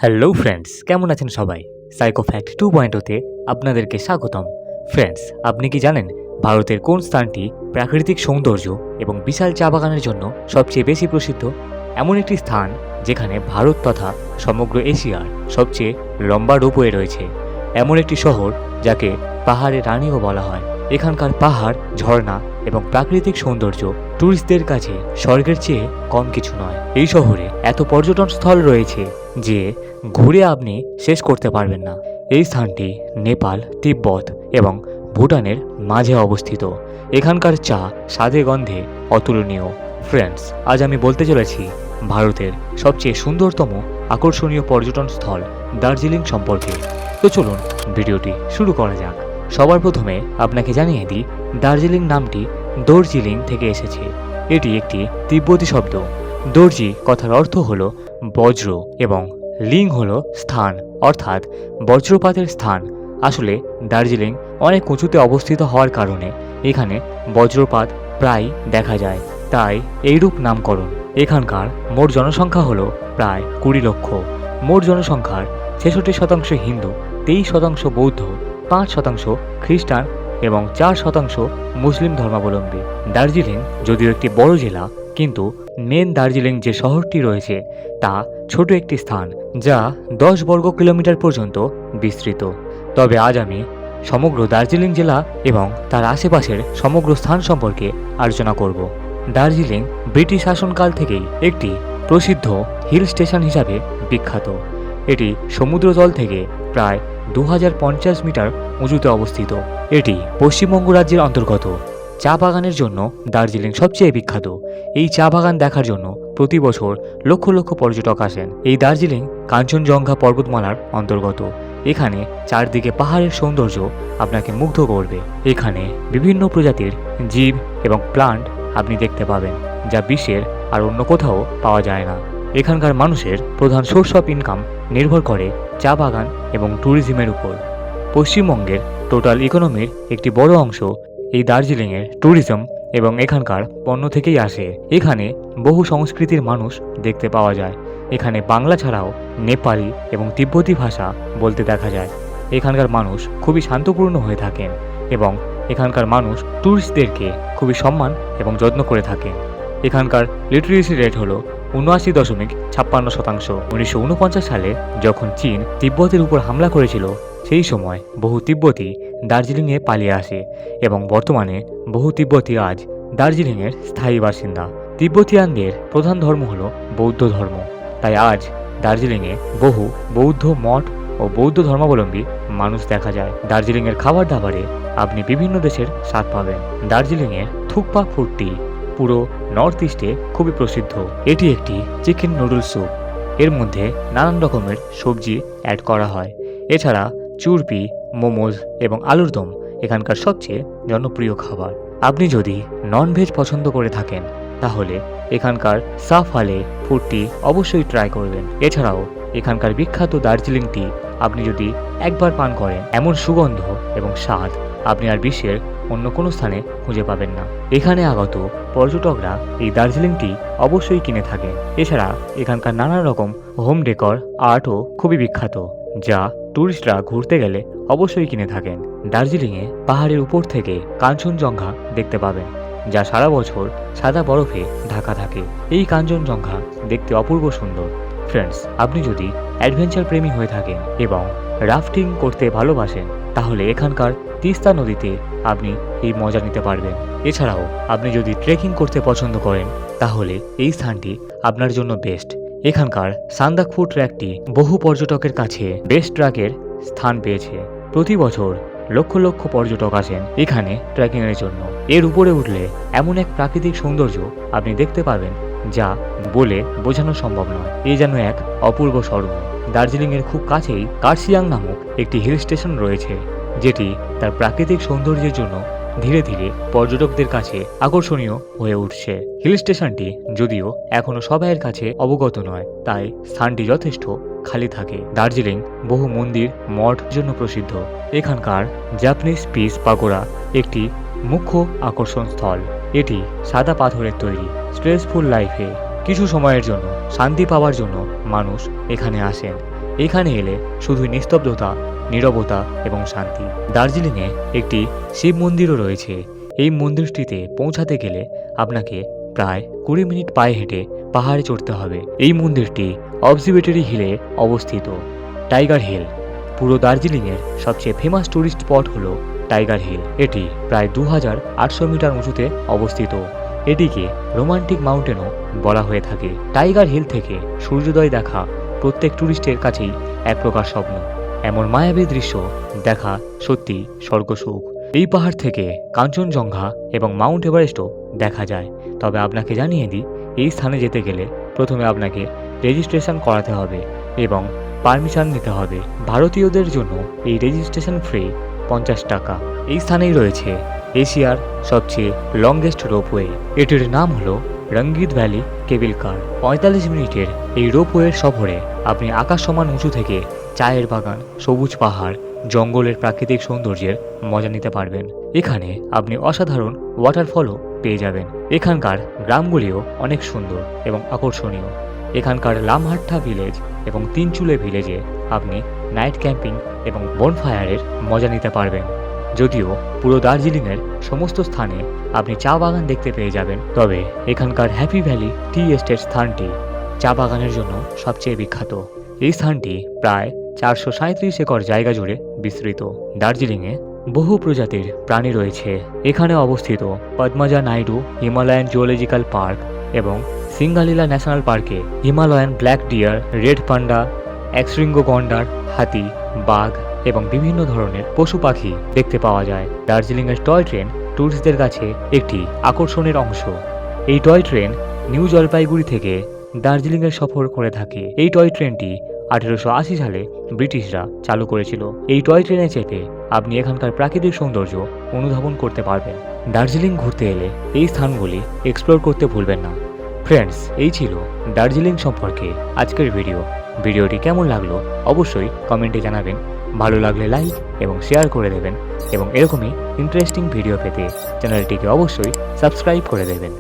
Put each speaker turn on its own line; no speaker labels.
Hello friends, কেমন আছেন সবাই? সাইকো ফ্যাক্ট 2.0 তে আপনাদেরকে স্বাগতম। ফ্রেন্ডস, আপনি কি জানেন ভারতের কোন স্থানটি প্রাকৃতিক সৌন্দর্য এবং বিশাল চা বাগানের জন্য সবচেয়ে বেশি প্রসিদ্ধ? এমন একটি স্থান যেখানে ভারত তথা সমগ্র এশিয়ার সবচেয়ে লম্বা রোপওয়ে রয়েছে। এমন একটি শহর যাকে পাহাড়ের রানীও বলা হয়। এখানকার পাহাড়, ঝর্ণা এবং প্রাকৃতিক সৌন্দর্য ট্যুরিস্টদের কাছে স্বর্গের চেয়ে কম কিছু নয়। এই শহরে এত পর্যটন স্থল রয়েছে যে ঘুরে আপনি শেষ করতে পারবেন না। এই স্থানটি নেপাল, তিব্বত এবং ভুটানের মাঝে অবস্থিত। এখানকার চা স্বাদে গন্ধে অতুলনীয়। ফ্রেন্ডস, আজ আমি বলতে চলেছি ভারতের সবচেয়ে সুন্দরতম আকর্ষণীয় পর্যটন স্থল দার্জিলিং সম্পর্কে। তো চলুন ভিডিওটি শুরু করা যাক। সবার প্রথমে আপনাকে জানিয়ে দিই, দার্জিলিং নামটি দর্জিলিং থেকে এসেছে। এটি একটি তিব্বতী শব্দ। দর্জি কথার অর্থ হলো বজ্র এবং লিং হলো স্থান, অর্থাৎ বজ্রপাতের স্থান। আসলে দার্জিলিং অনেক উঁচুতে অবস্থিত হওয়ার কারণে এখানে বজ্রপাত প্রায় দেখা যায়, তাই এইরূপ নামকরণ। এখানকার মোট জনসংখ্যা হলো প্রায় 20 লক্ষ। মোট জনসংখ্যার 66% হিন্দু, 23% বৌদ্ধ, 5% খ্রিস্টান এবং 4% মুসলিম ধর্মাবলম্বী। দার্জিলিং যদিও একটি বড় জেলা, কিন্তু মেন দার্জিলিং যে শহরটি রয়েছে তা ছোট একটি স্থান যা 10 বর্গ কিলোমিটার পর্যন্ত বিস্তৃত। তবে আজ আমি সমগ্র দার্জিলিং জেলা এবং তার আশেপাশের সমগ্র স্থান সম্পর্কে আলোচনা করব। দার্জিলিং ব্রিটিশ শাসনকাল থেকেই একটি প্রসিদ্ধ হিল স্টেশন হিসাবে বিখ্যাত। এটি সমুদ্রতল থেকে প্রায় 2050 মিটার উঁচুতে অবস্থিত। এটি পশ্চিমবঙ্গ রাজ্যের অন্তর্গত। চা বাগানের জন্য দার্জিলিং সবচেয়ে বিখ্যাত। এই চা বাগান দেখার জন্য প্রতি বছর লক্ষ লক্ষ পর্যটক আসেন। এই দার্জিলিং কাঞ্চনজঙ্ঘা পর্বতমালার অন্তর্গত। এখানে চারদিকে পাহাড়ের সৌন্দর্য আপনাকে মুগ্ধ করবে। এখানে বিভিন্ন প্রজাতির জীব এবং প্লান্ট আপনি দেখতে পাবেন, যা বিশ্বের আর অন্য কোথাও পাওয়া যায় না। এখানকার মানুষের প্রধান সোর্স অফ ইনকাম নির্ভর করে চা বাগান এবং ট্যুরিজমের উপর। পশ্চিমবঙ্গের টোটাল ইকোনমির একটি বড় অংশ এই দার্জিলিংয়ের ট্যুরিজম এবং এখানকার পণ্য থেকেই আসে। এখানে বহু সংস্কৃতির মানুষ দেখতে পাওয়া যায়। এখানে বাংলা ছাড়াও নেপালি এবং তিব্বতী ভাষা বলতে দেখা যায়। এখানকার মানুষ খুবই শান্তপূর্ণ হয়ে থাকেন এবং এখানকার মানুষ ট্যুরিস্টদেরকে খুবই সম্মান এবং যত্ন করে থাকেন। এখানকার লিটারেসি রেট হলো 79.56%। 1949 সালে যখন চীন তিব্বতের উপর হামলা করেছিল, সেই সময় বহু তিব্বতী দার্জিলিংয়ে পালিয়ে আসে এবং বর্তমানে বহু তিব্বতী আজ দার্জিলিংয়ের স্থায়ী বাসিন্দা। তিব্বতীয়ানদের প্রধান ধর্ম হলো বৌদ্ধ ধর্ম, তাই আজ দার্জিলিংয়ে বহু বৌদ্ধ মঠ ও বৌদ্ধ ধর্মাবলম্বী মানুষ দেখা যায়। দার্জিলিংয়ের খাবার দাবারে আপনি বিভিন্ন দেশের স্বাদ পাবেন। দার্জিলিংয়ের থুকপা ফুডটি পুরো নর্থ ইস্টে খুবই প্রসিদ্ধ। এটি একটি চিকেন নুডল স্যুপ। এর মধ্যে নানান রকমের সবজি অ্যাড করা হয়। এছাড়া চুরপি, মোমোজ এবং আলুর দম এখানকার সবচেয়ে জনপ্রিয় খাবার। আপনি যদি ননভেজ পছন্দ করে থাকেন তাহলে এখানকার সাফালে ফুডটি অবশ্যই ট্রাই করবেন। এছাড়াও এখানকার বিখ্যাত দার্জিলিং টি আপনি যদি একবার পান করেন, এমন সুগন্ধ এবং স্বাদ আপনি আর বিশ্বের অন্য কোনো স্থানে খুঁজে পাবেন না। এখানে আগত পর্যটকরা এই দার্জিলিং টি অবশ্যই কিনে থাকেন। এছাড়া এখানকার নানা রকম হোম ডেকর আর্টও খুবই বিখ্যাত, যা ট্যুরিস্টরা ঘুরতে গেলে অবশ্যই কিনে থাকেন। দার্জিলিংয়ে পাহাড়ের উপর থেকে কাঞ্চনজঙ্ঘা দেখতে পাবেন, যা সারা বছর সাদা বরফে ঢাকা থাকে। এই কাঞ্চনজঙ্ঘা দেখতে অপূর্ব সুন্দর। ফ্রেন্ডস, আপনি যদি অ্যাডভেঞ্চার প্রেমী হয়ে থাকেন এবং রাফটিং করতে ভালোবাসেন তাহলে এখানকার তিস্তা নদীতে আপনি এই মজা নিতে পারবেন। এছাড়াও আপনি যদি ট্রেকিং করতে পছন্দ করেন তাহলে এই স্থানটি আপনার জন্য বেস্ট। এখানকার সান্দাকফু ট্র্যাকটি বহু পর্যটকের কাছে বেস্ট ট্র্যাকের স্থান পেয়েছে। প্রতি বছর লক্ষ লক্ষ পর্যটক আসেন এখানে ট্রেকিংয়ের জন্য। এর উপরে উঠলে এমন এক প্রাকৃতিক সৌন্দর্য আপনি দেখতে পাবেন যা বলে বোঝানো সম্ভব নয়। এই যেন এক অপূর্ব স্বর্গ। দার্জিলিংয়ের খুব কাছেই কার্শিয়াং নামক একটি হিল স্টেশন রয়েছে, যেটি তার প্রাকৃতিক সৌন্দর্যের জন্য ধীরে ধীরে পর্যটকদের কাছে আকর্ষণীয় হয়ে উঠছে। হিল স্টেশনটি যদিও এখনো সবাইয়ের কাছে অবগত নয়, তাই স্থানটি যথেষ্ট খালি থাকে। দার্জিলিং বহু মন্দির মঠ জন্য প্রসিদ্ধ। এখানকার জাপানিজ পিস পাগোড়া একটি মুখ্য আকর্ষণ স্থল। এটি সাদা পাথরের তৈরি। স্ট্রেসফুল লাইফে কিছু সময়ের জন্য শান্তি পাওয়ার জন্য মানুষ এখানে আসেন। এখানে এলে শুধু নিস্তব্ধতা, নীরবতা এবং শান্তি। দার্জিলিংয়ে একটি শিব মন্দিরও রয়েছে। এই মন্দিরটিতে পৌঁছাতে গেলে আপনাকে প্রায় 20 মিনিট পায়ে হেঁটে পাহাড়ে চড়তে হবে। এই মন্দিরটি অবজারভেটরি হিলে অবস্থিত। টাইগার হিল, পুরো দার্জিলিংয়ের সবচেয়ে ফেমাস টুরিস্ট স্পট হলো টাইগার হিল। এটি প্রায় 2800 মিটার উঁচুতে অবস্থিত। এটিকে রোমান্টিক মাউন্টেনও বলা হয়ে থাকে। টাইগার হিল থেকে সূর্যোদয় দেখা প্রত্যেক টুরিস্টের কাছেই এক প্রকার স্বপ্ন। এমন মায়াবী দৃশ্য দেখা সত্যি স্বর্গসুখ। এই পাহাড় থেকে কাঞ্চনজঙ্ঘা এবং মাউন্ট এভারেস্টও দেখা যায়। তবে আপনাকে জানিয়ে দিই, এই স্থানে যেতে গেলে প্রথমে আপনাকে রেজিস্ট্রেশন করাতে হবে এবং পারমিশন নিতে হবে। ভারতীয়দের জন্য এই রেজিস্ট্রেশন ফ্রি 50 টাকা। এই স্থানেই রয়েছে এশিয়ার সবচেয়ে লংগেস্ট রোপওয়ে। এটির নাম হলো রঙ্গিত ভ্যালি কেবল কার। 45 মিনিটের এই রোপওয়ের সফরে আপনি আকাশ সমান উঁচু থেকে চায়ের বাগান, সবুজ পাহাড়, জঙ্গলের প্রাকৃতিক সৌন্দর্যের মজা নিতে পারবেন। এখানে আপনি অসাধারণ ওয়াটারফলও পেয়ে যাবেন। এখানকার গ্রামগুলিও অনেক সুন্দর এবং আকর্ষণীয়। এখানকার লামহাট্টা ভিলেজ এবং তিনচুলে ভিলেজে আপনি নাইট ক্যাম্পিং এবং বনফায়ারের মজা নিতে পারবেন। যদিও পুরো দার্জিলিংয়ের সমস্ত স্থানে আপনি চা বাগান দেখতে পেয়ে যাবেন, তবে এখানকার হ্যাপি ভ্যালি টি এস্টেট স্থানটি চা বাগানের জন্য সবচেয়ে বিখ্যাত। এই স্থানটি প্রায় 437 একর জায়গা জুড়ে বিস্তৃত। দার্জিলিংয়ে বহু প্রজাতির প্রাণী রয়েছে। এখানে অবস্থিত Padmaja Naidu Himalayan zoological park এবং সিঙ্গালিলা ন্যাশনাল পার্কে Himalayan black deer, red panda, একশৃঙ্গ গন্ডার, হাতি, বাঘ এবং বিভিন্ন ধরনের পশু পাখি দেখতে পাওয়া যায়। দার্জিলিংয়ের টয় ট্রেন ট্যুরিস্টদের কাছে একটি আকর্ষণের অংশ। এই টয় ট্রেন নিউ জলপাইগুড়ি থেকে দার্জিলিংয়ের সফর করে থাকে। এই টয় ট্রেনটি 1880 সালে ব্রিটিশরা চালু করেছিল। এই টয় ট্রেনে চেপে আপনি এখানকার প্রাকৃতিক সৌন্দর্য অনুধাবন করতে পারবেন। দার্জিলিং ঘুরতে এলে এই স্থানগুলি এক্সপ্লোর করতে ভুলবেন না। ফ্রেন্ডস, এই ছিল দার্জিলিং সম্পর্কে আজকের ভিডিওটি কেমন লাগলো অবশ্যই কমেন্টে জানাবেন। ভালো লাগলে লাইক এবং শেয়ার করে দেবেন এবং এরকমই ইন্টারেস্টিং ভিডিও পেতে চ্যানেলটিকে অবশ্যই সাবস্ক্রাইব করে দেবেন।